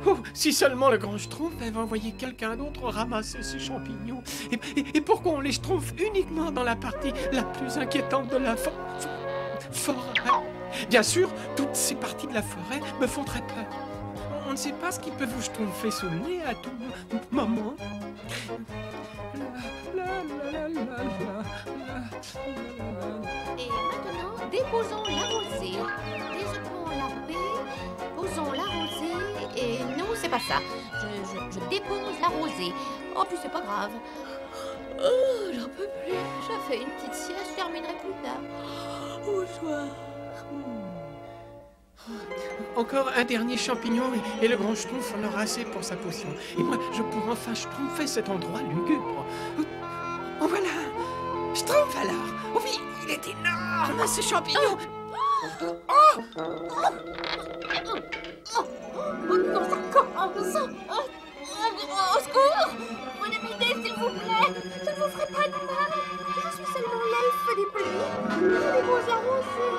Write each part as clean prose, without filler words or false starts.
Oh, si seulement le grand Schtroumpf avait envoyé quelqu'un d'autre ramasser ces champignons. Et pourquoi on les Schtroumpf uniquement dans la partie la plus inquiétante de la forêt? Bien sûr, toutes ces parties de la forêt me font très peur. On ne sait pas ce qui peut vous Schtroumpfer sous le nez à tout moment. Et maintenant, déposons la rosée. Désoccupons la baie, posons la rosée. Et non, c'est pas ça. Je dépose la rosée. Oh, puis c'est pas grave. Oh, j'en peux plus. J'ai fait une petite sieste, je terminerai plus tard. Au soir. Encore un dernier champignon et le grand Schtroumpf en aura assez pour sa potion. Et moi, je pourrai enfin Schtroumpfer cet endroit lugubre. Oh, voilà! Schtroumpf alors! Oh oui, il est énorme, ce champignon! Non, ça commence. Au secours! Mon amitié, s'il vous plaît! Je ne vous ferai pas de mal! Je suis seulement l'elfe des pluies! Je dépose la rosée!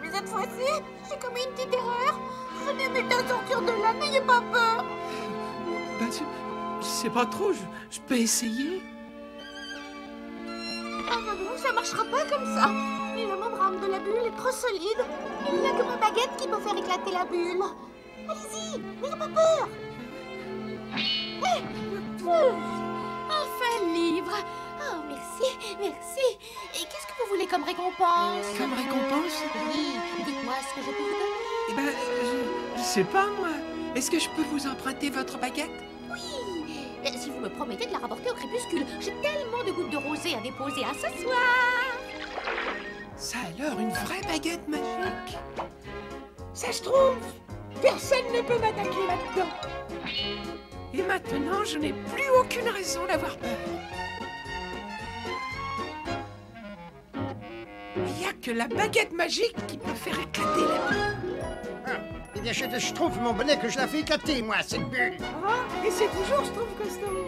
Mais cette fois-ci, j'ai commis une petite erreur! Je n'ai mis qu'à sortir de là, n'ayez pas peur! Ben, je sais pas trop, je peux essayer. Ah non, ça marchera pas comme ça! La membrane de la bulle est trop solide! Il n'y a que ma baguette qui peut faire éclater la bulle! Allez-y, n'ayez pas peur! Enfin le livre! Oh, merci, merci! Et qu'est-ce que vous voulez comme récompense? Comme récompense? Oui, dites-moi ce que je peux vous donner. Eh ben, je sais pas, moi. Est-ce que je peux vous emprunter votre baguette? Oui! Si vous me promettez de la rapporter au crépuscule, j'ai tellement de gouttes de rosée à déposer à ce soir! Ça alors, une vraie baguette magique? Ça se trouve, personne ne peut m'attaquer là-dedans. Et maintenant, je n'ai plus aucune raison d'avoir peur. Il n'y a que la baguette magique qui peut faire éclater la bulle. Eh bien, je trouve mon bonnet que je la fais éclater, moi, cette bulle. Ah, et c'est toujours Schtroumpf Costaud.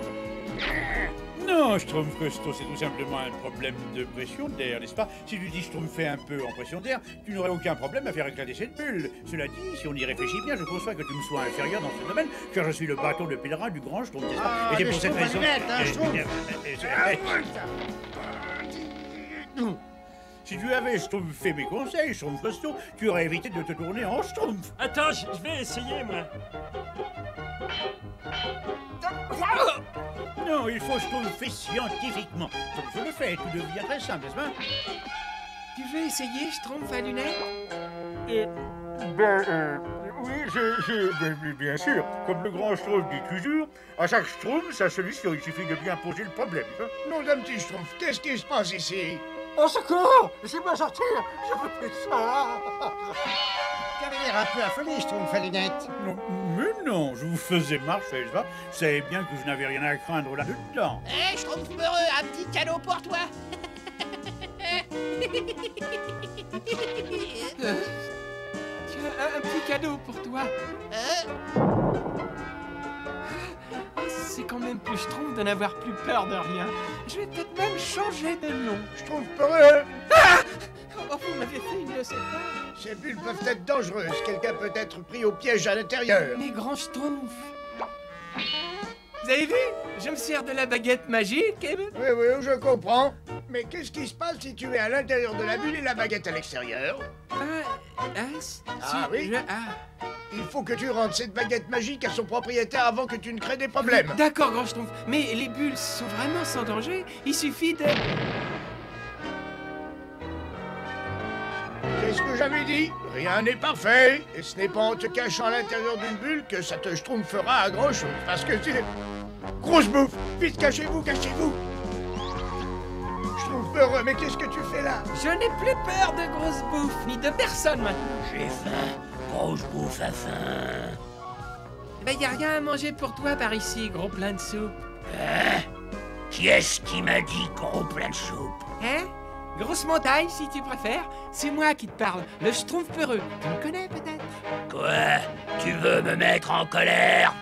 Non, Schtroumpf Costaud, c'est tout simplement un problème de pression d'air, n'est-ce pas? Si tu dis Schtroumpfais un peu en pression d'air, tu n'aurais aucun problème à faire éclater cette bulle. Cela dit, si on y réfléchit bien, je conçois que tu me sois inférieur dans ce domaine, car je suis le bâton de pèlerin du grand Schtroumpf, n'est-ce pas? Ah, Et c'est des pour cette Schtroumpfs raison... allumettes, hein, Schtroumpf. Si tu avais fait mes conseils, Schtroumpf Costaud, tu aurais évité de te tourner en Schtroumpf. Attends, je vais essayer, moi. Non, il faut Schtroumpfer scientifiquement. Donc je le fais, tout devient très simple, n'est-ce pas? Tu veux essayer, Schtroumpf à lunettes? Oui, bien sûr. Comme le grand Schtroumpf dit toujours, à chaque Schtroumpf, sa solution, il suffit de bien poser le problème. Hein? Nom d'un petit Schtroumpf, qu'est-ce qui se passe ici? Au secours! Laissez-moi sortir! Je veux plus ça! Tu avais l'air un peu affolé, Schtroumpf à lunettes. Non, mais non, je vous faisais marcher, n'est-ce pas? Vous savez bien que je n'avais rien à craindre là-dedans. Hé, Schtroumpf peureux, un petit cadeau pour toi. Tiens, un petit cadeau pour toi. C'est quand même plus Schtroumpf de n'avoir plus peur de rien. Je vais peut-être même changer de nom. Schtroumpf peureux. Ah! Oh, vous m'avez fait une de ces peurs. Ces bulles peuvent être dangereuses. Quelqu'un peut être pris au piège à l'intérieur. Les grands Schtroumpfs. Vous avez vu? Je me sers de la baguette magique et... Oui, je comprends. Mais qu'est-ce qui se passe si tu es à l'intérieur de la bulle et la baguette à l'extérieur? Oui. Il faut que tu rendes cette baguette magique à son propriétaire avant que tu ne crées des problèmes. D'accord, grand Schtroumpf. Mais les bulles sont vraiment sans danger. Il suffit de... C'est ce que j'avais dit. Rien n'est parfait. Et ce n'est pas en te cachant à l'intérieur d'une bulle que ça te schtroumpfera à grand chose. Parce que c'est... Grosse bouffe. Vite, cachez-vous, cachez-vous. Schtroumpf peureux, mais qu'est-ce que tu fais là? Je n'ai plus peur de grosse bouffe, ni de personne maintenant. J'ai faim. Grosse bouffe à faim. Ben, y a rien à manger pour toi par ici, gros plein de soupe. Hein? Qui est-ce qui m'a dit gros plein de soupe? Hein? Grosse montagne, si tu préfères. C'est moi qui te parle, le Schtroumpf peureux. Tu me connais peut-être? Quoi? Tu veux me mettre en colère?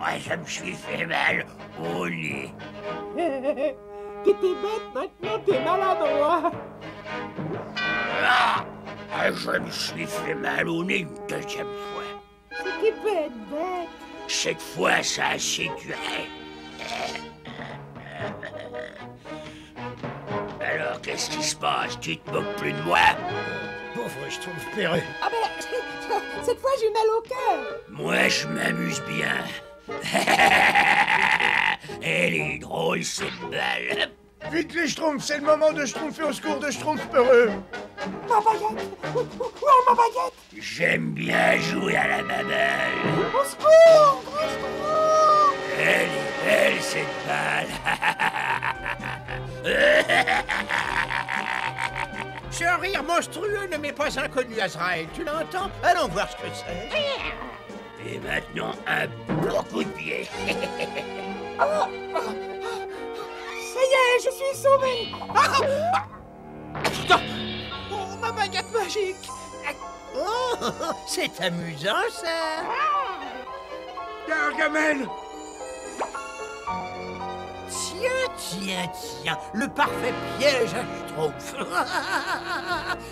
Ouais, je me suis fait mal au nez. T'étais bête, maintenant t'es maladroit. Je me suis fait mal au nez une deuxième fois. C'était bête, bête. Cette fois, ça a assez duré. Alors, qu'est-ce qui se passe? Tu te moques plus de moi? Pauvre Schtroumpf perru. Ah ben, cette fois j'ai mal au cœur. Moi, je m'amuse bien. Elle est drôle, cette balle. Vite les Schtroumpfs, c'est le moment de Schtroumpfer au secours de Schtroumpf peureux. Ma baguette. Où est ma baguette? J'aime bien jouer à la baballe. Au secours, gros Schtroumpf. Elle est belle, cette balle. Ce rire monstrueux ne m'est pas inconnu, Azraël. Tu l'entends? Allons voir ce que c'est. Et maintenant, un bon coup de pied. Ça y est, je suis sauvé. Oh, ma baguette magique. Oh, c'est amusant, ça. Gargamel! Tiens, le parfait piège à Schtroumpf.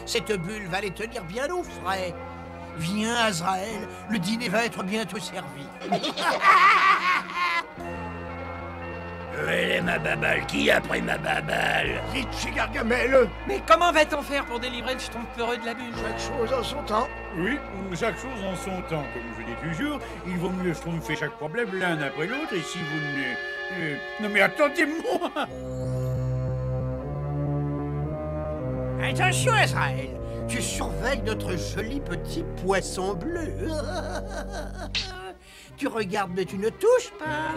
Cette bulle va les tenir bien au frais. Viens, Azraël, le dîner va être bientôt servi. Elle est ma baballe. Qui a pris ma baballe? Vite chez Gargamel! Mais comment va-t-on faire pour délivrer le Schtroumpf peureux de la bulle? Chaque chose en son temps. Oui, chaque chose en son temps, comme je dis toujours. Il vaut mieux schtroumpfer chaque problème l'un après l'autre, et si vous ne... Non mais attendez-moi! Attention, Azraël, tu surveilles notre joli petit poisson bleu. Tu regardes, mais tu ne touches pas.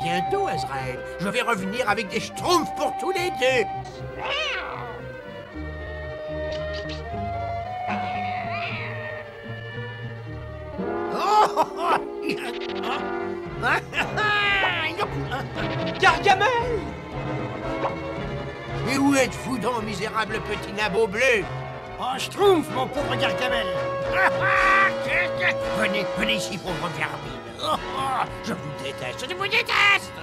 Bientôt, Azraël, je vais revenir avec des schtroumpfs pour tous les deux. Gargamel! Et où êtes-vous donc, misérable petit nabot bleu? Oh, Schtroumpf, mon pauvre Gargamel. Venez ici, pauvre vermine. Je vous déteste, je vous déteste.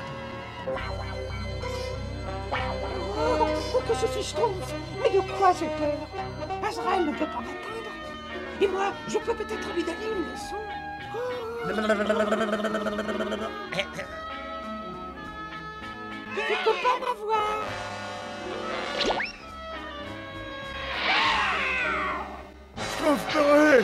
Oh, que je suis Schtroumpf. Mais de quoi j'ai peur? Azraël ne peut pas m'atteindre. Et moi, je peux peut-être lui donner une leçon. Tu peux pas m'avoir. Schtroumpf peureux!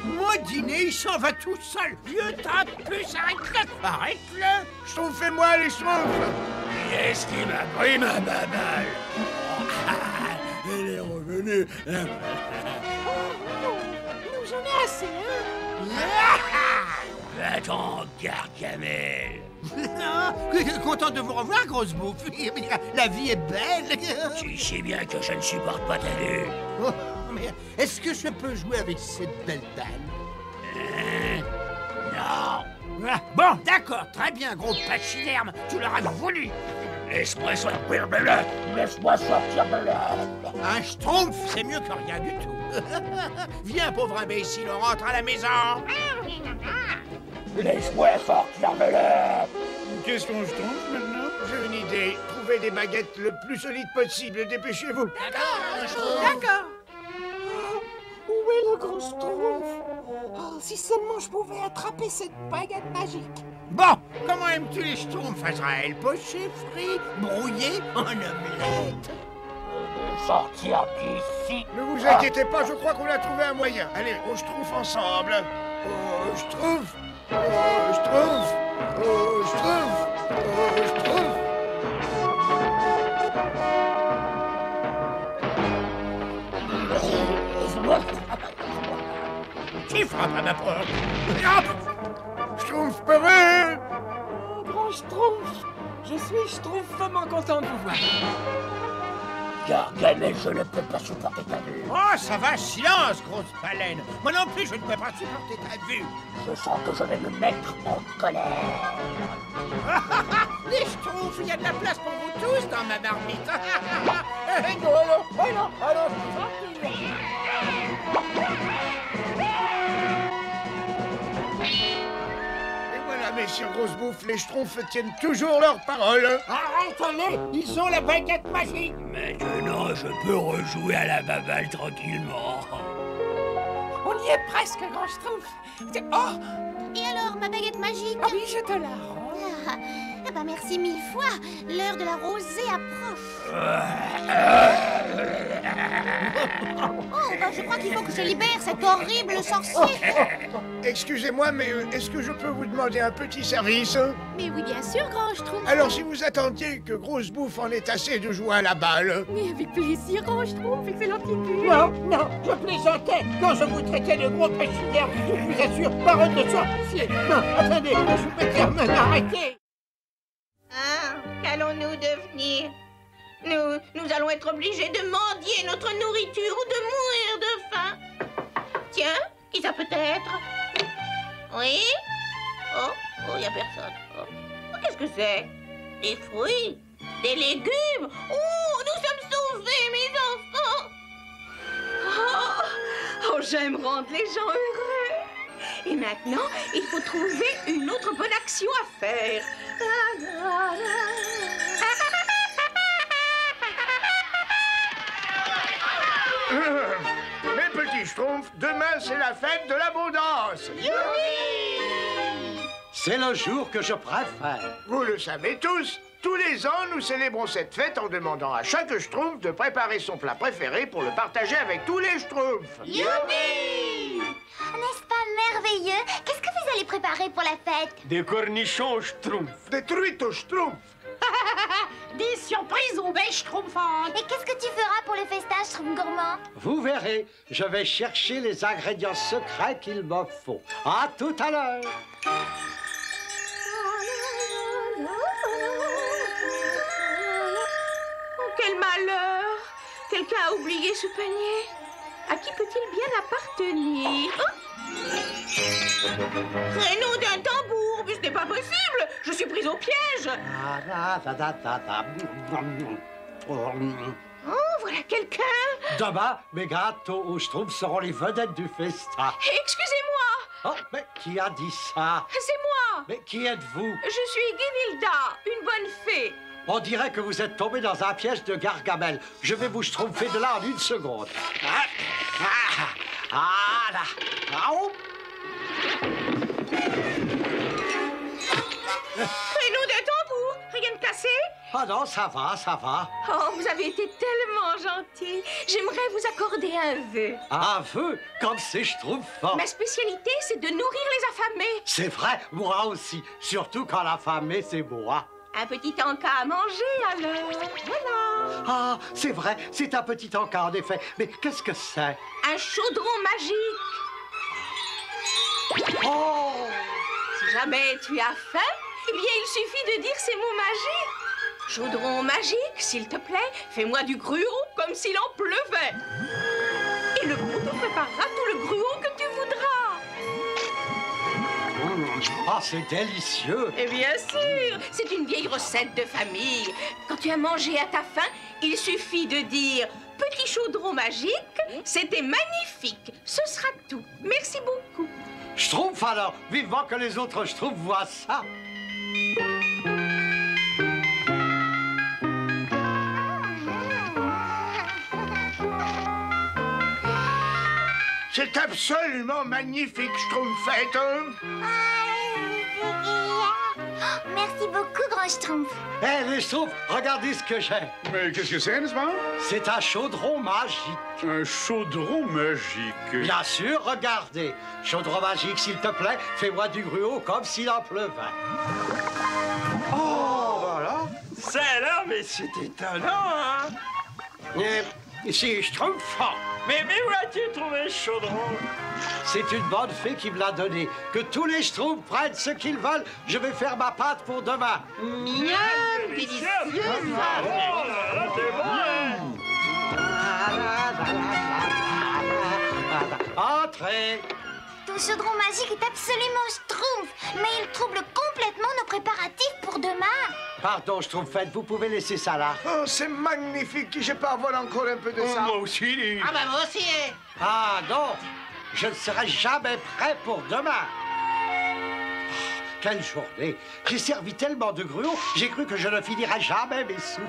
Mon dîner, il s'en va tout seul. Vieux tas de puces, arrête-le. Arrête-le. Schtroumpfez-moi les Schtroumpfs! Qui est-ce qui m'a pris ma baballe? Elle est revenue. Oh non, nous en est assez, hein? Va-t'en, Gargamel. Content de vous revoir, grosse bouffe. La vie est belle. Tu sais bien que je ne supporte pas ta vue. Oh, mais est-ce que je peux jouer avec cette belle balle? Non. Ah, bon, d'accord, très bien, gros pachyderme. Tu l'auras voulu. Laisse-moi sortir de là. Laisse-moi sortir de là. Un schtroumpf, c'est mieux que rien du tout. Viens, pauvre imbécile, on rentre à la maison. Laisse-moi sortir de là. Qu'est-ce qu'on schtroumpf maintenant? J'ai une idée. Trouvez des baguettes le plus solides possible. Dépêchez-vous. D'accord. Où est le gros Schtroumpf? Oh, si seulement je pouvais attraper cette baguette magique. Bon, comment aimes-tu les schtroumpfs, Azraël? Pochés, frits, brouillés, en omelette? Sortir d'ici. Ne vous inquiétez pas, je crois qu'on a trouvé un moyen. Allez, on Schtroumpf ensemble. Oh, Schtroumpf! Oh, Schtroumpf! Oh, Schtroumpf! Oh, Schtroumpf! Qui frappe à ma porte? Schtroumpf peureux! Oh, grand Schtroumpf. Je suis Schtroumpfement content de vous voir. Gargamel, je ne peux pas supporter ta vue. Oh, ça va, silence, grosse baleine. Moi non plus, je ne peux pas supporter ta vue. Je sens que je vais me mettre en colère. Les schtroumpfs, il y a de la place pour vous tous dans ma marmite. Et voilà mes messire Grosse-Bouffe, les Schtroumpfs tiennent toujours leur parole. Arrête-les, ils ont la baguette magique. Maintenant, je peux rejouer à la baballe tranquillement. On y est presque, Grand Schtroumpf. Oh, Et alors, ma baguette magique? ah oui, je te la rends. Ah bah merci mille fois. L'heure de la rosée approche. Oh, bah je crois qu'il faut que je libère cet horrible sorcier. Excusez-moi, mais est-ce que je peux vous demander un petit service? Mais oui, bien sûr, Grand Schtroumpf. Alors, si vous attendiez que Grosse-Bouffe en ait assez de jouer à la balle... Mais avec plaisir, Grand Schtroumpf, excellente idée. Non, non, je plaisantais quand je vous traitais de gros pêcheurs. Je vous assure, parole de sorcier. Non, attendez, je peux dire, mais arrêtez. Ah, qu'allons-nous devenir? Nous allons être obligés de mendier notre nourriture ou de mourir de faim. Tiens, qui ça peut être? Oui? Oh, y a personne. Oh, qu'est-ce que c'est? Des fruits? Des légumes? Oh, nous sommes sauvés, mes enfants! Oh, j'aime rendre les gens heureux. Et maintenant, il faut trouver une autre bonne action à faire. Mes petits Schtroumpfs, demain c'est la fête de l'abondance. C'est le jour que je préfère. Vous le savez tous, tous les ans nous célébrons cette fête en demandant à chaque Schtroumpf de préparer son plat préféré pour le partager avec tous les Schtroumpfs. Youpi! N'est-ce pas merveilleux? Qu'est-ce que vous allez préparer pour la fête? Des cornichons Schtroumpf. Des truites aux Schtroumpfs. Des surprises aux bêches Schtroumpfantes. Et qu'est-ce que tu feras pour le festin, Schtroumpf gourmand? Vous verrez, je vais chercher les ingrédients secrets qu'il me faut. À tout à l'heure. Oh, quel malheur! Quelqu'un a oublié ce panier. À qui peut-il bien appartenir? Traîneau d'un tambour, mais ce n'est pas possible! Je suis prise au piège! Oh, voilà quelqu'un! Demain, mes gâteaux aux Schtroumpfs seront les vedettes du festin. Excusez-moi! Oh, mais qui a dit ça? C'est moi! Mais qui êtes-vous? Je suis Guinilda, une bonne fée. On dirait que vous êtes tombé dans un piège de Gargamel. Je vais vous schtroumpfer de là en une seconde. Ah là! Oh. Traîneau d'un tambour, rien de cassé? Ah non, ça va, ça va. Oh, vous avez été tellement gentil. J'aimerais vous accorder un vœu. Un vœu, comme c'est schtroumpfant. Ma spécialité, c'est de nourrir les affamés. C'est vrai, moi aussi. Surtout quand l'affamé, c'est moi. Un petit encas à manger, alors. Voilà. Ah, c'est vrai, c'est un petit encas, en effet. Mais qu'est-ce que c'est? Un chaudron magique. Oh! Si jamais tu as faim, eh bien, il suffit de dire ces mots magiques. Chaudron magique, s'il te plaît, fais-moi du gruau comme s'il en pleuvait. Et le pot te préparera tout le gruau que tu voudras. Ah, c'est délicieux. Et bien sûr, c'est une vieille recette de famille. Quand tu as mangé à ta faim, il suffit de dire « Petit chaudron magique, c'était magnifique. Ce sera tout. Merci beaucoup. » Schtroumpf alors, vivement que les autres Schtroumpfs voient ça. C'est absolument magnifique, Schtroumpfette. Merci beaucoup, Grand Schtroumpf. Hé, les Schtroumpfs, regardez ce que j'ai. Mais qu'est-ce que c'est, n'est-ce pas? C'est un chaudron magique. Un chaudron magique. Bien sûr, regardez. Chaudron magique, s'il te plaît, fais-moi du gruau comme s'il en pleuvait. Oh, voilà. Ça alors, mais c'est étonnant, hein? C'est schtroumpfant. Mais où as-tu trouvé ce chaudron? C'est une bonne fée qui me l'a donné. Que tous les Schtroumpfs prennent ce qu'ils veulent. Je vais faire ma pâte pour demain. Miam, délicieux. Oh là là, c'est bon. Entrez. Ton chaudron magique est absolument Schtroumpf, mais il trouble complètement nos préparatifs pour demain. Pardon, Schtroumpfette, vous pouvez laisser ça là. Oh, c'est magnifique. Je peux avoir encore un peu de ça. Moi aussi. Ah bah moi aussi, hein. Ah non, je ne serai jamais prêt pour demain. quelle journée! J'ai servi tellement de gruau, j'ai cru que je ne finirais jamais mes souffles.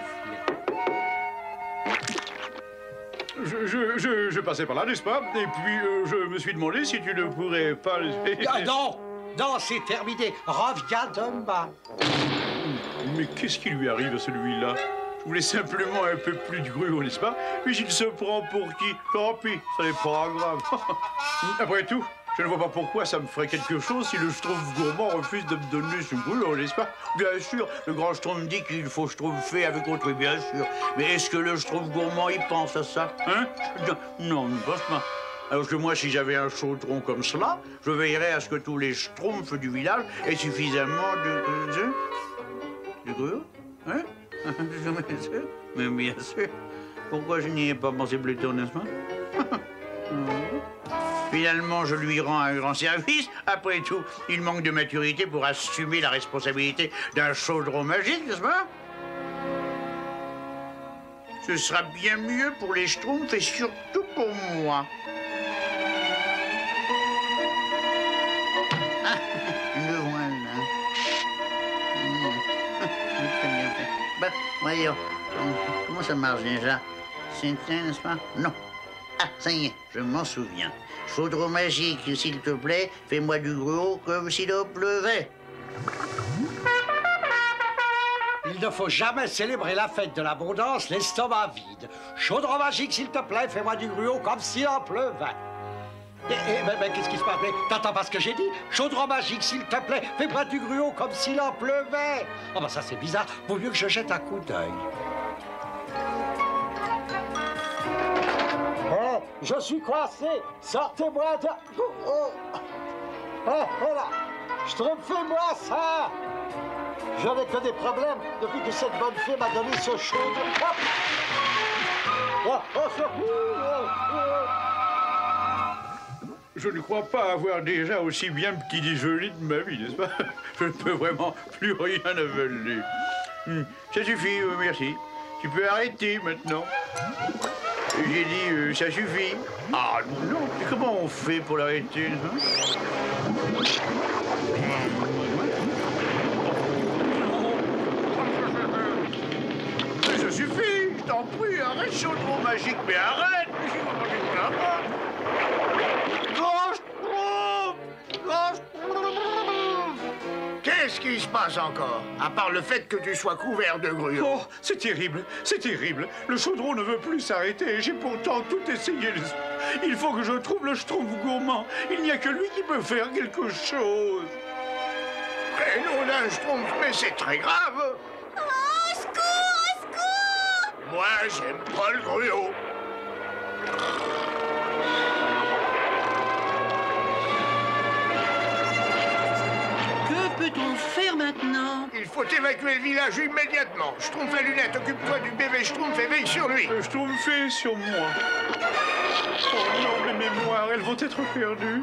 Je passais par là, n'est-ce pas? Et puis, je me suis demandé si tu ne pourrais pas... Ah non! Non, c'est terminé. Reviens demain. Mais qu'est-ce qui lui arrive à celui-là? Je voulais simplement un peu plus de gruau, n'est-ce pas? Puis il se prend pour qui? Tant pis, ça n'est pas grave. Après tout, je ne vois pas pourquoi ça me ferait quelque chose si le Schtroumpf gourmand refuse de me donner son gruau, n'est-ce pas? Bien sûr, le grand Schtroumpf dit qu'il faut schtroumpfer avec autrui, bien sûr. Mais est-ce que le Schtroumpf gourmand, il pense à ça? Hein? Non, il ne pense pas. Alors que moi, si j'avais un chaudron comme cela, je veillerais à ce que tous les Schtroumpfs du village aient suffisamment de gruau? Hein? Mais bien sûr. Pourquoi je n'y ai pas pensé plus tôt, n'est-ce pas? Finalement, je lui rends un grand service. Après tout, il manque de maturité pour assumer la responsabilité d'un chaudron magique, n'est-ce pas? Ce sera bien mieux pour les Schtroumpfs et surtout pour moi. Ah, le voilà. Très bien fait. Bah, voyons, comment ça marche déjà? C'est un, n'est-ce pas? Non. Ah, ça y est, je m'en souviens. Chaudron magique, s'il te plaît, fais-moi du gruau comme s'il en pleuvait. Il ne faut jamais célébrer la fête de l'abondance l'estomac vide. Chaudron magique, s'il te plaît, fais-moi du gruau comme s'il en pleuvait. Mais qu'est-ce qui se passe? T'entends pas ce que j'ai dit? Chaudron magique, s'il te plaît, fais-moi du gruau comme s'il en pleuvait. Oh ben ça c'est bizarre, vaut mieux que je jette un coup d'œil. Oh, je suis coincé, sortez-moi de... Oh, voilà, Schtroumpfez-moi ça. Je n'ai que des problèmes depuis que cette bonne fée m'a donné ce chaudron. Je ne crois pas avoir déjà aussi bien petit déjeuner de ma vie, n'est-ce pas? Je ne peux vraiment plus rien avaler. Ça suffit, merci. Tu peux arrêter maintenant. J'ai dit, ça suffit. Ah non, mais comment on fait pour l'arrêter, hein? Ça suffit, je t'en prie, arrête, chaudron magique, mais arrête! Qu'est-ce qui se passe encore? À part le fait que tu sois couvert de gruau. Oh, c'est terrible, c'est terrible. Le chaudron ne veut plus s'arrêter. J'ai pourtant tout essayé. Il faut que je trouve le Schtroumpf gourmand. Il n'y a que lui qui peut faire quelque chose. Et non d'un Schtroumpf, mais c'est très grave. Oh, au secours, au secours! Moi, j'aime pas le gruau. Que peut-on faire maintenant? Il faut évacuer le village immédiatement. Schtroumpf à lunettes, occupe-toi du bébé Schtroumpf et veille sur lui. Schtroumpfez sur moi. Oh non, mes mémoires, elles vont être perdues.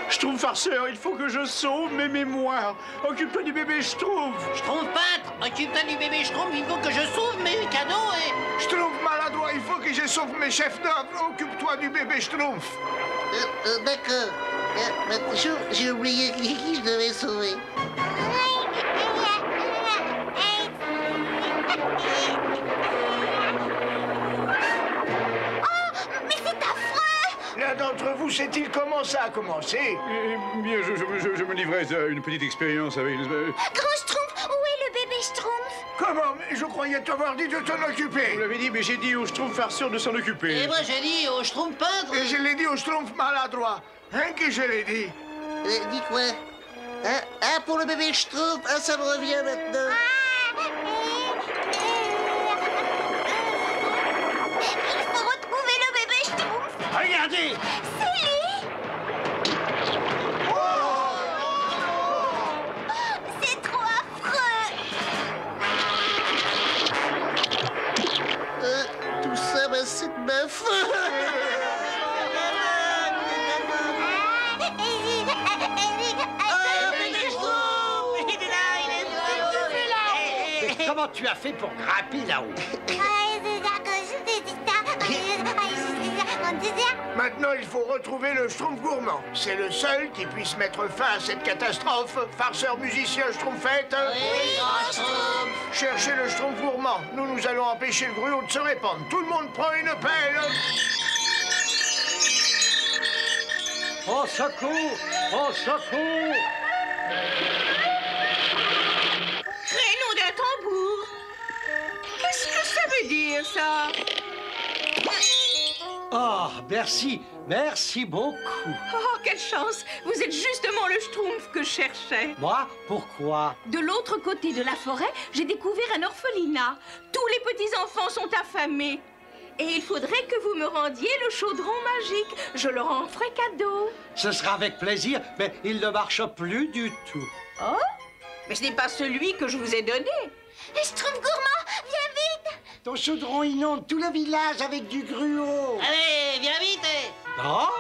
Schtroumpf farceur, il faut que je sauve mes mémoires. Occupe-toi du bébé Schtroumpf. Schtroumpf peintre, occupe-toi du bébé Schtroumpf, il faut que je sauve mes cadeaux et... Schtroumpf maladroit, il faut que je sauve mes chefs d'œuvre. Occupe-toi du bébé Schtroumpf. D'accord. J'ai oublié qui je devais sauver. L'un d'entre vous sait-il comment ça a commencé? Eh bien, je me livrais à une petite expérience avec... Grand Schtroumpf, où est le bébé Schtroumpf? Comment? Mais je croyais t'avoir dit de t'en occuper. Vous l'avez dit, mais j'ai dit au Schtroumpf farceur de s'en occuper. Et moi j'ai dit au Schtroumpf peintre. Et je l'ai dit au Schtroumpf maladroit. Hein que je l'ai dit? Dis quoi? Ah, pour le bébé Schtroumpf, ah, ça me revient maintenant. Il faut retrouver le bébé Schtroumpf. Regardez! C'est lui! C'est trop affreux! Tout ça, bah, c'est de ma faute. Comment tu as fait pour grimper là-haut? mon désert. Maintenant, il faut retrouver le Schtroumpf gourmand. C'est le seul qui puisse mettre fin à cette catastrophe. Farceur, musicien, Schtroumpfette. Oui, grand Schtroumpf. Cherchez le Schtroumpf gourmand. Nous allons empêcher le gruau de se répandre. Tout le monde prend une pelle. Au secours! Au secours! Créneau d'un tambour. Qu'est-ce que ça veut dire, ça? Oh, merci, merci beaucoup. Oh, quelle chance! Vous êtes justement le Schtroumpf que je cherchais. Moi? Pourquoi? De l'autre côté de la forêt, j'ai découvert un orphelinat. Tous les petits-enfants sont affamés. Et il faudrait que vous me rendiez le chaudron magique. Je leur en ferai cadeau. Ce sera avec plaisir, mais il ne marche plus du tout. Oh? Mais ce n'est pas celui que je vous ai donné. Schtroumpf gourmand, viens vite. Ton chaudron inonde tout le village avec du gruau. Allez, viens vite. Non?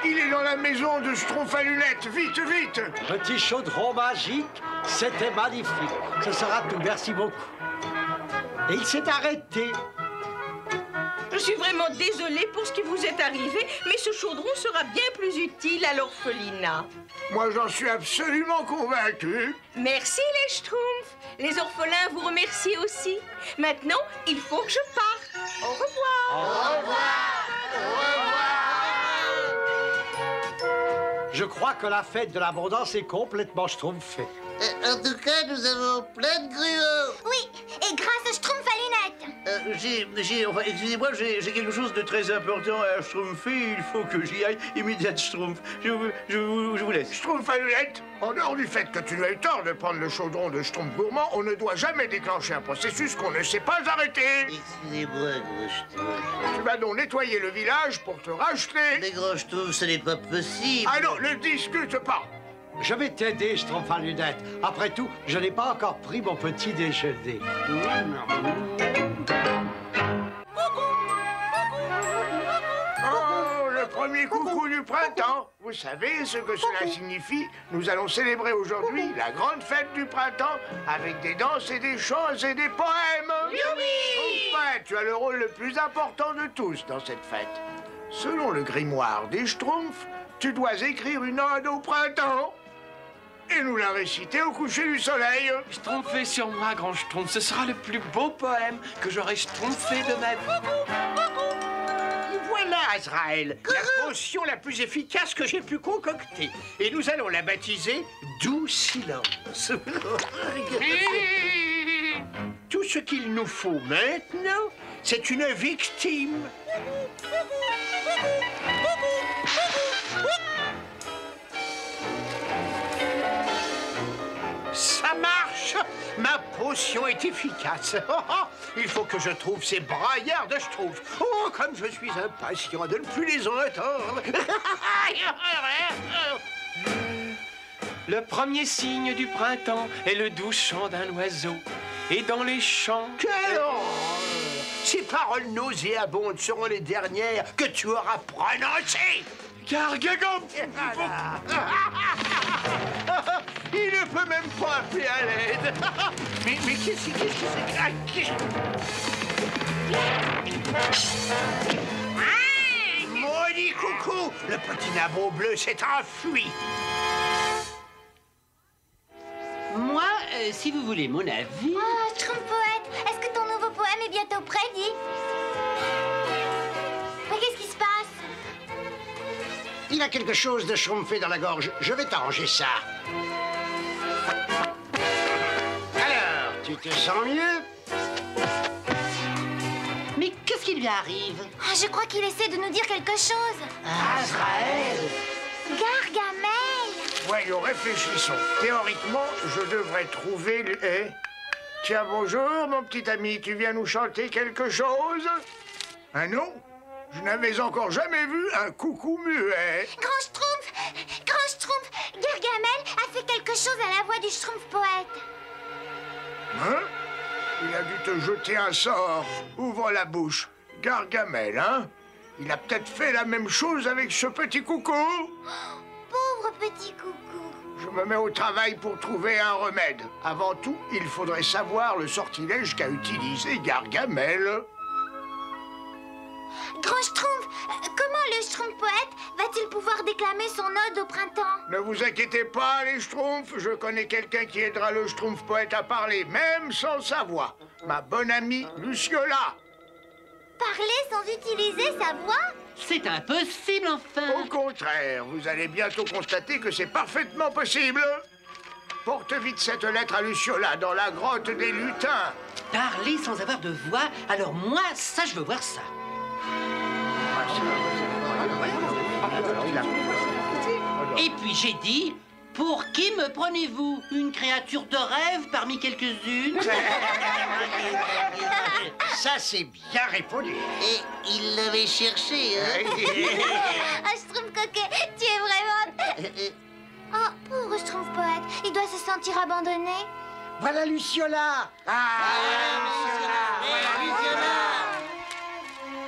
Il est dans la maison de Schtroumpf à lunettes. Vite, vite. Petit chaudron magique, c'était magnifique. Ce sera tout, merci beaucoup. Et il s'est arrêté. Je suis vraiment désolée pour ce qui vous est arrivé, mais ce chaudron sera bien plus utile à l'orphelinat. Moi, j'en suis absolument convaincu. Merci les Schtroumpfs. Les orphelins vous remercient aussi. Maintenant, il faut que je parte. Au revoir. Au revoir. Au revoir. Je crois que la fête de l'abondance est complètement schtroumpfée. En tout cas, nous avons plein de gruaux. Oui, et grâce au Schtroumpf à lunettes. Enfin, excusez-moi, j'ai quelque chose de très important à schtroumpfer. Il faut que j'y aille immédiatement, Schtroumpf. Je vous laisse. Schtroumpf à lunettes, en dehors du fait que tu as eu tort de prendre le chaudron de Schtroumpf gourmand, on ne doit jamais déclencher un processus qu'on ne sait pas arrêter. Excusez-moi, gros Schtroumpf. Tu vas donc nettoyer le village pour te racheter. Mais gros Schtroumpf, ce n'est pas possible. Ah non, ne discute pas. Je vais t'aider, Schtroumpf à lunettes. Après tout, je n'ai pas encore pris mon petit déjeuner. Oh, le premier coucou du printemps. Vous savez ce que cela signifie? Nous allons célébrer aujourd'hui la grande fête du printemps avec des danses et des chants et des poèmes. Enfin, tu as le rôle le plus important de tous dans cette fête. Selon le grimoire des Schtroumpfs, tu dois écrire une ode au printemps et nous la réciter au coucher du soleil. Schtroumpfez sur moi, grand Schtroumpf. Ce sera le plus beau poème que j'aurai schtroumpfé de ma vie. Voilà, Azraël, la potion la plus efficace que j'ai pu concocter. Et nous allons la baptiser Doux Silence. Tout ce qu'il nous faut maintenant, c'est une victime. Ça marche! Ma potion est efficace. Il faut que je trouve ces braillards de Schtroumpf. Oh, comme je suis impatient de ne plus les entendre. Le premier signe du printemps est le doux chant d'un oiseau. Et dans les champs... Quelle horreur! Ces paroles nauséabondes seront les dernières que tu auras prononcées. Gargagom! Il ne peut même pas appeler à l'aide. Mais qu'est-ce que c'est? Maudit coucou! Le petit nabot bleu s'est enfui. Moi, si vous voulez mon avis... Oh, Schtroumpf poète, est-ce que ton nouveau poème est bientôt prêt, dis? Mais qu'est-ce qui se passe? Il a quelque chose de schtroumpfé dans la gorge. Je vais t'arranger ça. Alors, tu te sens mieux? Mais qu'est-ce qui lui arrive? Oh, je crois qu'il essaie de nous dire quelque chose. Azraël! Gargamel! Voyons, réfléchissons. Théoriquement, je devrais trouver le... Eh? Tiens, bonjour, mon petit ami. Tu viens nous chanter quelque chose? Un nom? Je n'avais encore jamais vu un coucou muet. Grand Schtroumpf, Gargamel a fait quelque chose à la voix du Schtroumpf poète. Hein? Il a dû te jeter un sort. Ouvre la bouche. Gargamel, hein? Il a peut-être fait la même chose avec ce petit coucou. Pauvre petit coucou. Je me mets au travail pour trouver un remède. Avant tout, il faudrait savoir le sortilège qu'a utilisé Gargamel. Grand Schtroumpf, comment le Schtroumpf poète va-t-il pouvoir déclamer son ode au printemps? Ne vous inquiétez pas, les Schtroumpfs, je connais quelqu'un qui aidera le Schtroumpf poète à parler, même sans sa voix. Ma bonne amie Luciola. Parler sans utiliser sa voix? C'est impossible, enfin. Au contraire, vous allez bientôt constater que c'est parfaitement possible. Porte vite cette lettre à Luciola dans la grotte des lutins. Parler sans avoir de voix? Alors moi, ça, je veux voir ça. Et puis j'ai dit, pour qui me prenez-vous? Une créature de rêve parmi quelques-unes? Ça, c'est bien répondu. Et il l'avait cherché, hein? Ah, Schtroumpf coquet, tu es vraiment... Oh, pauvre Schtroumpf poète, il doit se sentir abandonné. Voilà Luciola.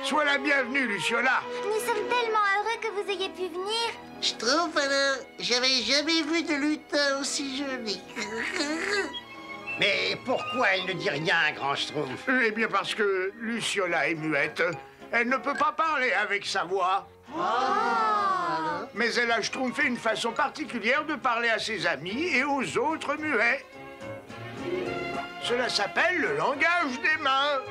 Sois la bienvenue, Luciola. Nous sommes tellement heureux que vous ayez pu venir. Schtroumpf, alors, j'avais jamais vu de lutin aussi joli. Mais pourquoi elle ne dit rien, Grand Schtroumpf? Eh bien, parce que Luciola est muette. Elle ne peut pas parler avec sa voix. Mais elle a schtroumpfé une façon particulière de parler à ses amis et aux autres muets. Cela s'appelle le langage des mains.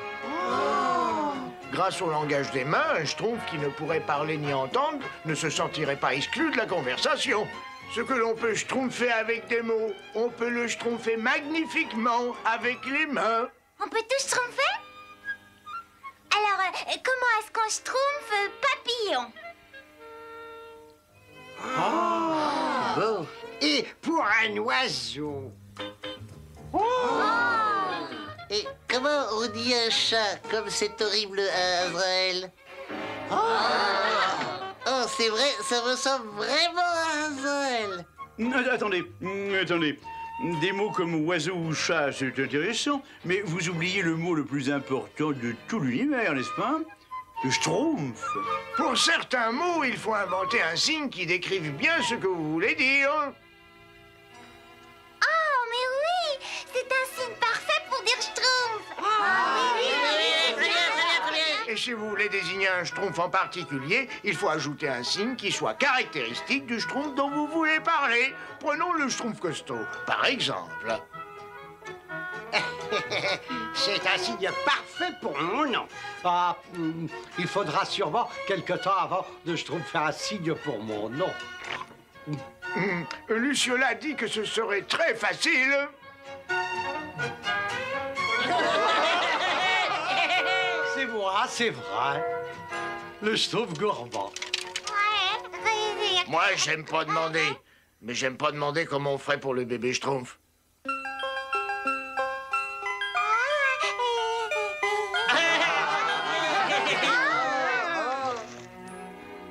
Grâce au langage des mains, un schtroumpf qui ne pourrait parler ni entendre ne se sentirait pas exclu de la conversation. Ce que l'on peut schtroumpfer avec des mots, on peut le schtroumpfer magnifiquement avec les mains. On peut tout schtroumpfer? Alors, comment est-ce qu'on schtroumpfe papillon? Bon. Et pour un oiseau? Et comment on dit un chat comme c'est horrible à Azraël? Oh, c'est vrai, ça ressemble vraiment à Azraël. Attendez. Des mots comme oiseau ou chat, c'est intéressant, mais vous oubliez le mot le plus important de tout l'univers, n'est-ce pas? Le schtroumpf. Pour certains mots, il faut inventer un signe qui décrive bien ce que vous voulez dire. Oh, mais oui! C'est un signe parfait pour dire schtroumpf! Et si vous voulez désigner un schtroumpf en particulier, il faut ajouter un signe qui soit caractéristique du schtroumpf dont vous voulez parler. Prenons le schtroumpf costaud, par exemple. C'est un signe parfait pour mon nom. Ah, il faudra sûrement quelque temps avant de schtroumpfer un signe pour mon nom. Luciola dit que ce serait très facile. C'est moi, c'est vrai. Le schtroumpf gourmand. Moi, j'aime pas demander. Mais j'aime pas demander comment on ferait pour le bébé schtroumpf.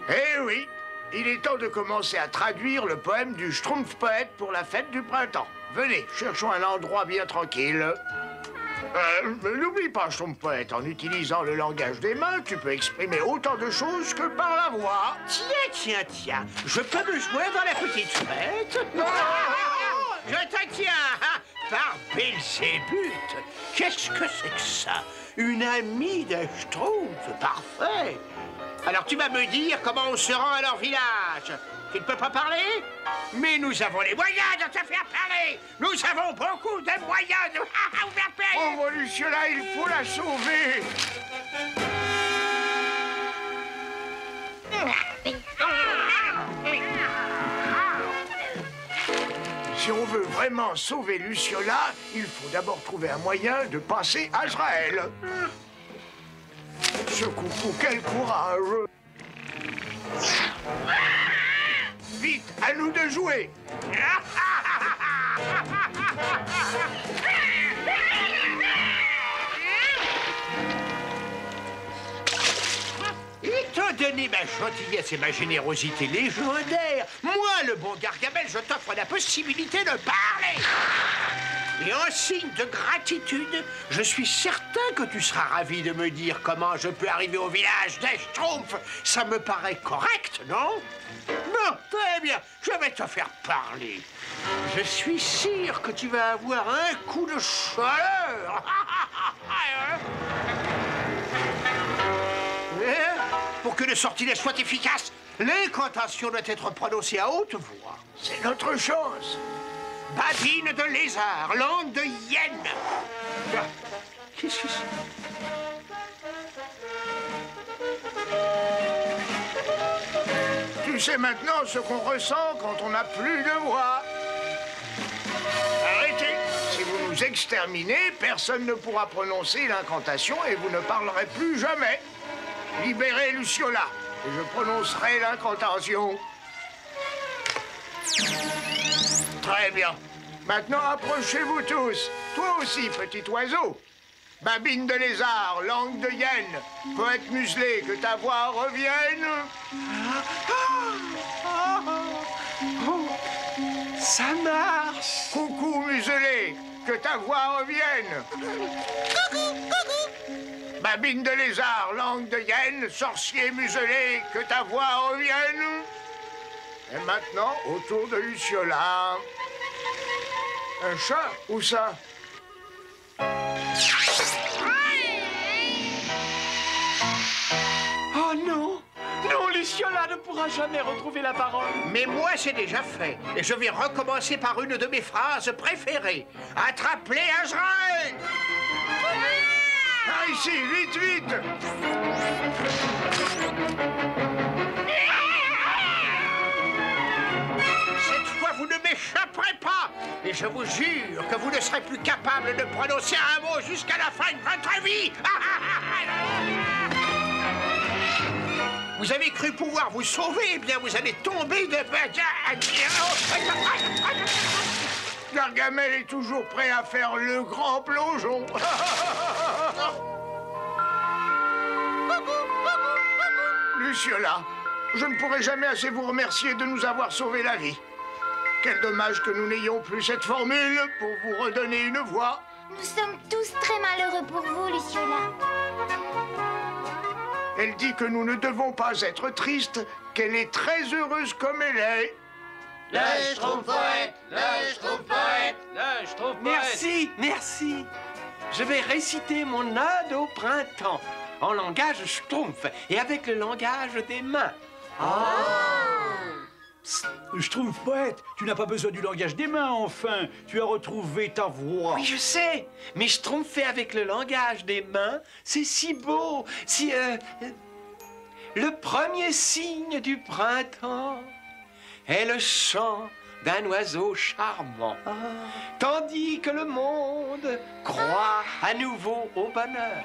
Eh oui, il est temps de commencer à traduire le poème du Schtroumpf poète pour la fête du printemps. Venez, cherchons un endroit bien tranquille. N'oublie pas, Schtroumpf poète, en utilisant le langage des mains, tu peux exprimer autant de choses que par la voix. Tiens, je peux me joindre dans la petite fête? Je te tiens, hein, par Belzébuth. Qu'est-ce que c'est que ça? Une amie de Schtroumpf, parfait. Alors tu vas me dire comment on se rend à leur village. Tu ne peux pas parler? Mais nous avons les moyens de te faire parler. Nous avons beaucoup de moyens de... Oh, Luciola, il faut la sauver. Si on veut vraiment sauver Luciola, il faut d'abord trouver un moyen de passer Azraël. Ce coucou, quel courage! Vite, à nous de jouer! Étant donné ma gentillesse et ma générosité légendaire, moi, le bon Gargamel, je t'offre la possibilité de parler. Et en signe de gratitude, je suis certain que tu seras ravi de me dire comment je peux arriver au village des Schtroumpfs. Ça me paraît correct, non? Bon, très bien, je vais te faire parler. Je suis sûr que tu vas avoir un coup de chaleur. pour que le sortilège soit efficace, l'incantation doit être prononcée à haute voix. C'est notre chance. Badine de lézard, langue de hyène. Qu'est-ce que c'est? Tu sais maintenant ce qu'on ressent quand on n'a plus de voix. Arrêtez. Si vous nous exterminez, personne ne pourra prononcer l'incantation et vous ne parlerez plus jamais. Libérez Luciola et je prononcerai l'incantation. Très bien. Maintenant, approchez-vous tous. Toi aussi, petit oiseau. Babine de lézard, langue de hyène, poète muselé, que ta voix revienne. Ça marche. Coucou muselé, que ta voix revienne. Coucou, coucou. Babine de lézard, langue de hyène, sorcier muselé, que ta voix revienne. Et maintenant, autour de Luciola. Un chat, où ça? Oh non! Non, Luciola ne pourra jamais retrouver la parole. Mais moi, c'est déjà fait. Et je vais recommencer par une de mes phrases préférées. Attrape-les, Azrael! Ah, ici, vite, vite! Cette fois, vous ne m'échapperez pas! Et je vous jure que vous ne serez plus capable de prononcer un mot jusqu'à la fin de votre vie! Vous avez cru pouvoir vous sauver, eh bien vous allez tomber de... Gargamel est toujours prêt à faire le grand plongeon. Luciola, je ne pourrai jamais assez vous remercier de nous avoir sauvé la vie. Quel dommage que nous n'ayons plus cette formule pour vous redonner une voix. Nous sommes tous très malheureux pour vous, Luciola. Elle dit que nous ne devons pas être tristes, qu'elle est très heureuse comme elle est. Le Schtroumpf-poète, le Schtroumpf-poète, le Schtroumpf-poète. Merci, merci. Je vais réciter mon ode au printemps en langage schtroumpf et avec le langage des mains. Schtroumpf-poète, tu n'as pas besoin du langage des mains, enfin. Tu as retrouvé ta voix. Oui, je sais, mais schtroumpfer avec le langage des mains, c'est si beau, si... Le premier signe du printemps est le chant d'un oiseau charmant, tandis que le monde croit à nouveau au bonheur.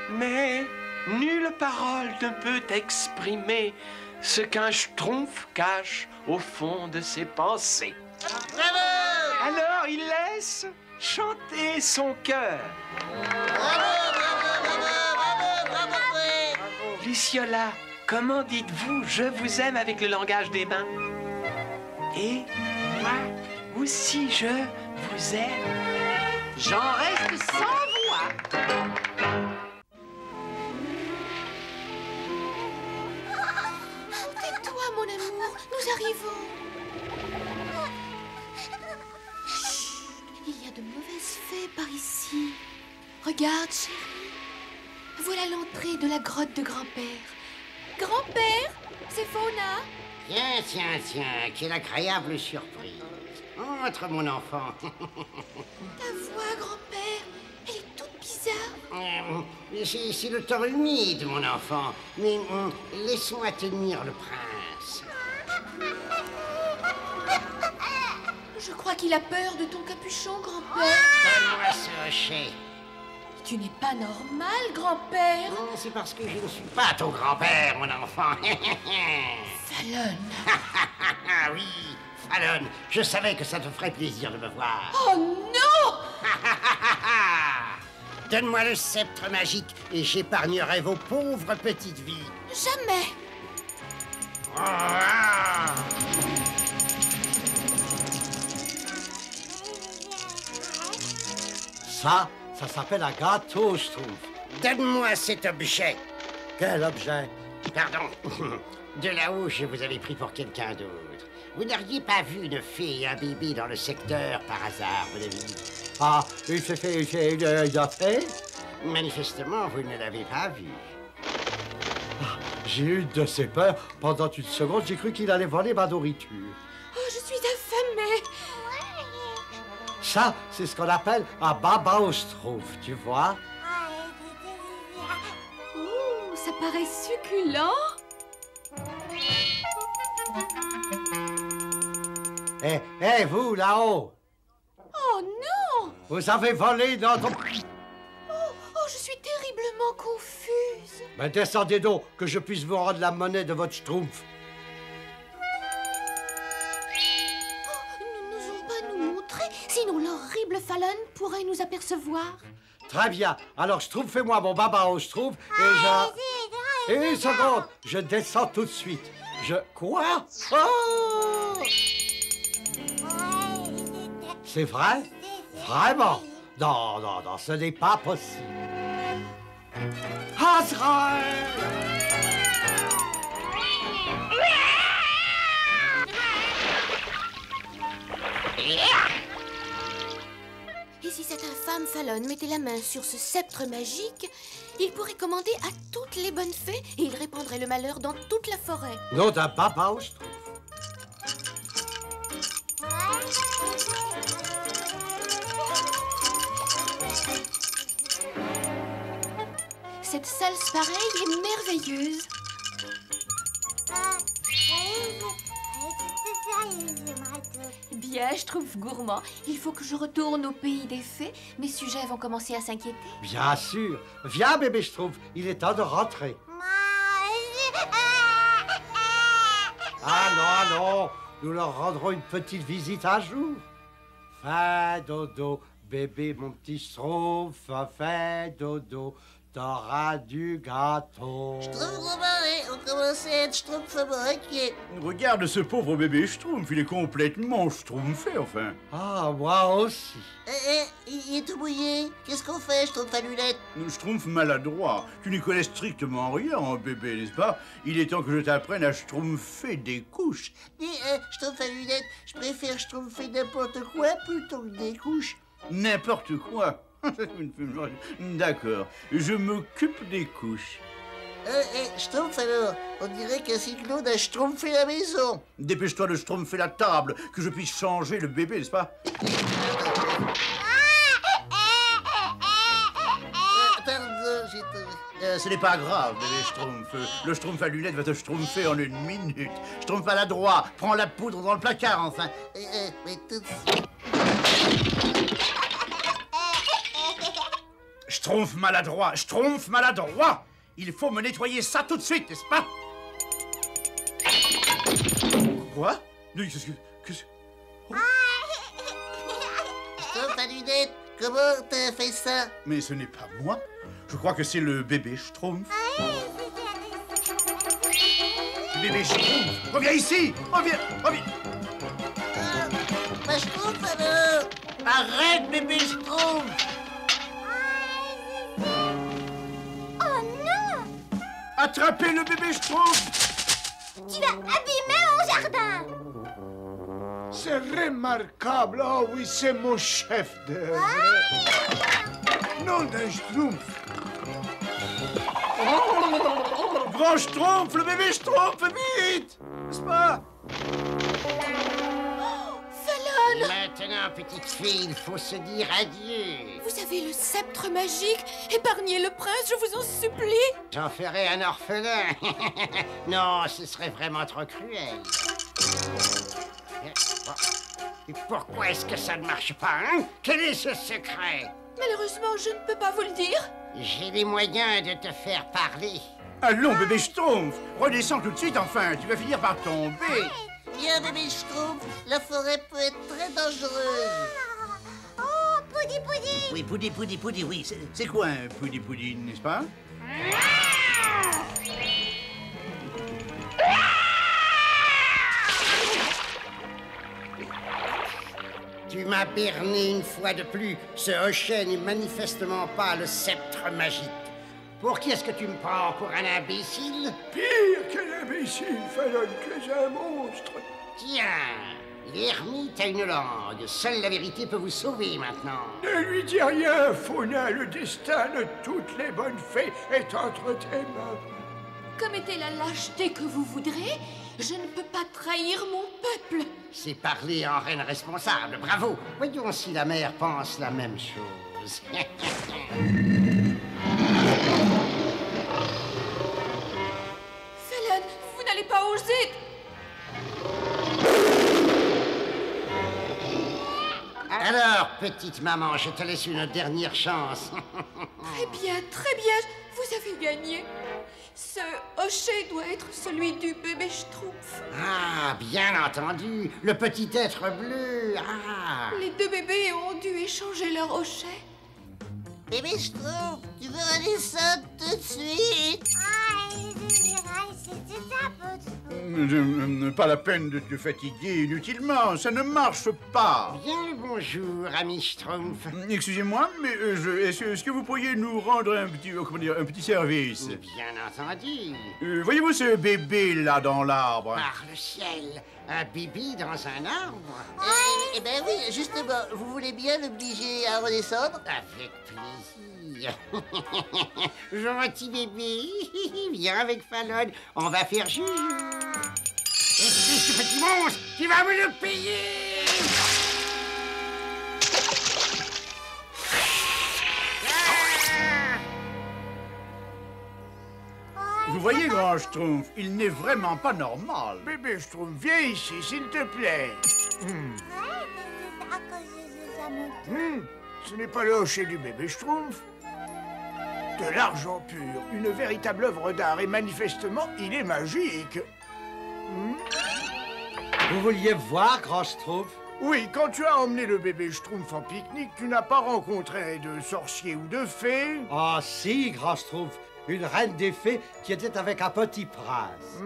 Mais nulle parole ne peut exprimer ce qu'un schtroumpf cache au fond de ses pensées. Bravo! Alors il laisse chanter son cœur. Luciola, comment dites-vous « je vous aime » avec le langage des mains? Et moi aussi je vous aime. J'en reste sans voix. Tais-toi, mon amour, nous arrivons. Il y a de mauvaises fées par ici. Regarde, chérie. Voilà l'entrée de la grotte de grand-père. Grand-père, c'est Fauna. Tiens, tiens, tiens, quelle agréable surprise. Entre, mon enfant. Ta voix, grand-père, elle est toute bizarre. C'est le temps humide, mon enfant. Mais laisse-moi tenir le prince. Je crois qu'il a peur de ton capuchon, grand-père. Donne-moi ce hochet. Tu n'es pas normal, grand-père. Non, c'est parce que je ne suis pas ton grand-père, mon enfant. Fallon. Oui, Fallon, je savais que ça te ferait plaisir de me voir. Oh non! Donne-moi le sceptre magique et j'épargnerai vos pauvres petites vies. Jamais. Ça s'appelle un gâteau, Schtroumpf. Donne-moi cet objet. Quel objet? Pardon. De là-haut, je vous avais pris pour quelqu'un d'autre. Vous n'auriez pas vu une fée et un bébé dans le secteur par hasard, vous l'avez dit? Ah, il a fait? Manifestement, vous ne l'avez pas vu. J'ai eu de ces peurs. Pendant une seconde, j'ai cru qu'il allait voler ma nourriture. Oh, je suis affamée. Ça, c'est ce qu'on appelle un baba au schtroumpf, tu vois? Oh, ça paraît succulent. Hé, vous, là-haut! Oh non! Vous avez volé notre... Oh, je suis terriblement confuse. Ben, descendez donc, que je puisse vous rendre la monnaie de votre schtroumpf. Nous n'osons pas nous montrer, sinon l'horrible Fallon pourrait nous apercevoir. Très bien. Alors, schtroumpfez-moi mon baba au schtroumpf et Une seconde, je descends tout de suite. Quoi? Oh! C'est vrai? Vraiment? Non, non, non, ce n'est pas possible. Azrael! Et si cet infâme Fallon mettait la main sur ce sceptre magique, il pourrait commander à toutes les bonnes fées et il répandrait le malheur dans toute la forêt. Non, d'un baba au schtroumpf. Cette salse pareille est merveilleuse. Bien, je trouve gourmand. Il faut que je retourne au pays des fées. Mes sujets vont commencer à s'inquiéter. Bien sûr. Viens, bébé schtroumpf, il est temps de rentrer. Ah non, ah non, nous leur rendrons une petite visite un jour. Fais dodo, bébé mon petit schtroumpf, fais dodo. T'auras du gâteau. On commence à être schtroumpf inquiet. Regarde ce pauvre bébé schtroumpf, il est complètement schtroumpfé, enfin. Ah, moi aussi. Il est tout mouillé. Qu'est-ce qu'on fait, schtroumpf à lunettes? Schtroumpf maladroit. Tu n'y connais strictement rien, en bébé, n'est-ce pas? Il est temps que je t'apprenne à schtroumpfer des couches. Schtroumpf à lunettes, je préfère schtroumpfer n'importe quoi plutôt que des couches. N'importe quoi? D'accord, je m'occupe des couches. Schtroumpf alors, on dirait qu'un cyclone a schtroumpfé la maison. Dépêche-toi de schtroumpfer la table, que je puisse changer le bébé, n'est-ce pas? Pardon, j'ai tombé. Ce n'est pas grave, bébé schtroumpf. Le schtroumpf à lunettes va te schtroumpfer en 1 minute. Schtroumpf maladroit, prends la poudre dans le placard, enfin. Mais tout de suite. Schtroumpf maladroit, schtroumpf maladroit. Il faut me nettoyer ça tout de suite, n'est-ce pas? Quoi? Mais qu'est-ce que... Oh. Schtroumpf à lunettes, comment t'as fait ça? Mais ce n'est pas moi. Je crois que c'est le bébé schtroumpf. Bébé schtroumpf, reviens ici. Reviens. Bah schtroumpf alors. Arrête, bébé schtroumpf. Attrapez le bébé schtroumpf! Tu vas abîmer mon jardin! C'est remarquable. Oh oui, c'est mon chef d'œuvre. Nom d'un schtroumpf. Grand schtroumpf, le bébé schtroumpf, vite! N'est-ce pas? Fallon! Maintenant, petite fille, il faut se dire adieu. Vous avez le sceptre magique. Épargnez le prince, je vous en supplie. J'en ferai un orphelin. Non, ce serait vraiment trop cruel. Et pourquoi est-ce que ça ne marche pas, hein? Quel est ce secret? Malheureusement, je ne peux pas vous le dire. J'ai les moyens de te faire parler. Allons, bébé schtroumpf, redescends tout de suite, enfin, tu vas finir par tomber. Viens, bébé schtroumpf, la forêt peut être très dangereuse. Oh, Poudi Poudi! Oui, Poudi, oui. C'est quoi un Poudi, n'est-ce pas? Tu m'as berné une fois de plus. Ce hochet n'est manifestement pas le sceptre magique. Pour qui est-ce que tu me prends? Pour un imbécile? Pire qu'un imbécile, Fallon, tu es un monstre. Tiens, l'ermite a une langue. Seule la vérité peut vous sauver maintenant. Ne lui dis rien, Fauna. Le destin de toutes les bonnes fées est entre tes mains. commettez la lâcheté que vous voudrez, je ne peux pas trahir mon peuple. C'est parler en reine responsable, bravo. Voyons si la mère pense la même chose. Fallon, vous n'allez pas oser. Alors, petite maman, je te laisse une dernière chance. Très bien, vous avez gagné. Ce hochet doit être celui du bébé Schtroumpf. Ah, bien entendu, le petit être bleu. Ah. Les deux bébés ont dû échanger leur hochet. Bébé Schtroumpf, tu veux redescendre tout de suite? Pas la peine de te fatiguer inutilement, ça ne marche pas. Bien le bonjour, ami Schtroumpf. Excusez-moi, mais est-ce que vous pourriez nous rendre un petit service? Bien entendu. Voyez-vous ce bébé là dans l'arbre? Par le ciel, un bébé dans un arbre? Eh ben oui, justement, vous voulez bien l'obliger à redescendre? Avec plaisir. Gentil bébé, viens avec Fallon, on va faire juju. Est-ce que ce petit monstre, tu vas me le payer? Vous voyez, grand Schtroumpf, il n'est vraiment pas normal. Bébé Schtroumpf, viens ici, s'il te plaît. Ce n'est pas le hochet du bébé Schtroumpf. De l'argent pur, une véritable œuvre d'art, et manifestement, il est magique. Vous vouliez voir, grand Schtroumpf? Oui, quand tu as emmené le bébé Schtroumpf en pique-nique, tu n'as pas rencontré de sorcier ou de fée? Ah si, grand Schtroumpf, une reine des fées qui était avec un petit prince.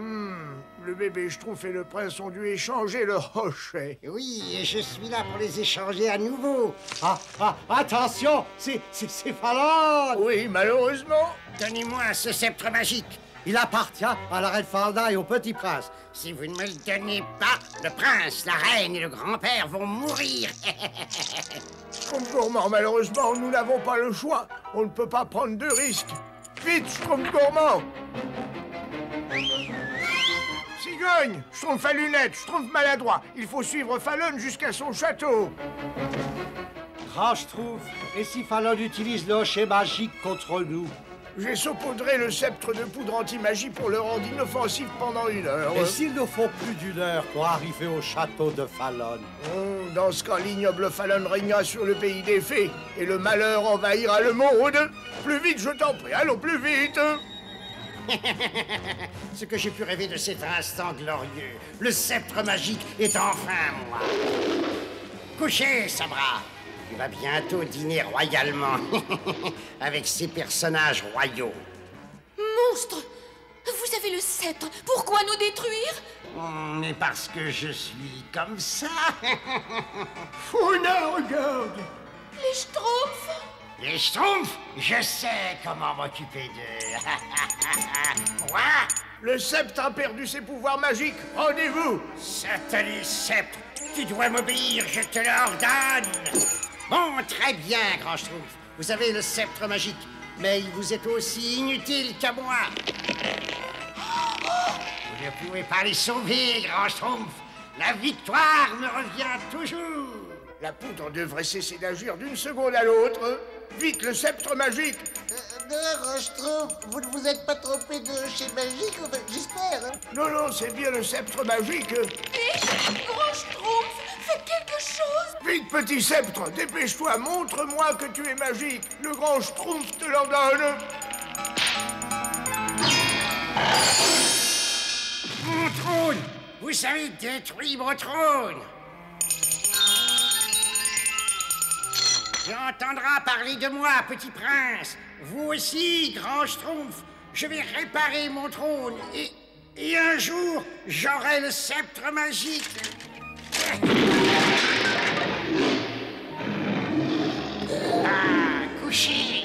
Le bébé Schtroumpf et le prince ont dû échanger leur hochet. Oui, et je suis là pour les échanger à nouveau. Attention, c'est Fallon. Oui, malheureusement. Donnez-moi ce sceptre magique. Il appartient à la reine Falda et au petit prince. Si vous ne me le donnez pas, le prince, la reine et le grand-père vont mourir. Schtroumpf gourmand, malheureusement, nous n'avons pas le choix. On ne peut pas prendre de risques. Vite, Schtroumpf gourmand! Cigogne! Schtroumpf à lunettes, Schtroumpf maladroit. Il faut suivre Fallon jusqu'à son château. Grand Schtroumpf, et si Fallon utilise le hochet magique contre nous? J'ai saupoudré le sceptre de poudre anti-magie pour le rendre inoffensif pendant 1 heure. Et s'il nous faut plus d'1 heure pour arriver au château de Fallon? Dans ce cas, l'ignoble Fallon régnera sur le pays des fées et le malheur envahira le monde. Plus vite, je t'en prie, allons plus vite. Ce que j'ai pu rêver de cet instant glorieux, le sceptre magique est enfin moi. Couchez, Sabra. Tu vas bientôt dîner royalement avec ces personnages royaux. Monstre! Vous avez le sceptre. Pourquoi nous détruire? Mais parce que je suis comme ça. Fauna, regarde! Les Schtroumpfs! Les Schtroumpfs? Je sais comment m'occuper d'eux. Quoi? Le sceptre a perdu ses pouvoirs magiques. Rendez-vous! Satané sceptre, tu dois m'obéir, je te l'ordonne. Bon, très bien, grand Schtroumpf. Vous avez le sceptre magique, mais il vous est aussi inutile qu'à moi. Vous ne pouvez pas les sauver, grand Schtroumpf. La victoire me revient toujours. La poudre devrait cesser d'agir d'une seconde à l'autre. Vite, le sceptre magique. Non, Schtroumpf, vous ne vous êtes pas trompé de hochet magique, j'espère. Non, c'est bien le sceptre magique. Grand Schtroumpf, faites quelque chose. Vite, petit sceptre, dépêche-toi, montre-moi que tu es magique. Le grand Schtroumpf te l'ordonne. Mon trône! Vous avez détruit mon trône! Tu entendras parler de moi, petit prince. Vous aussi, grand Schtroumpf. Je vais réparer mon trône et un jour, j'aurai le sceptre magique. Ah, couchez,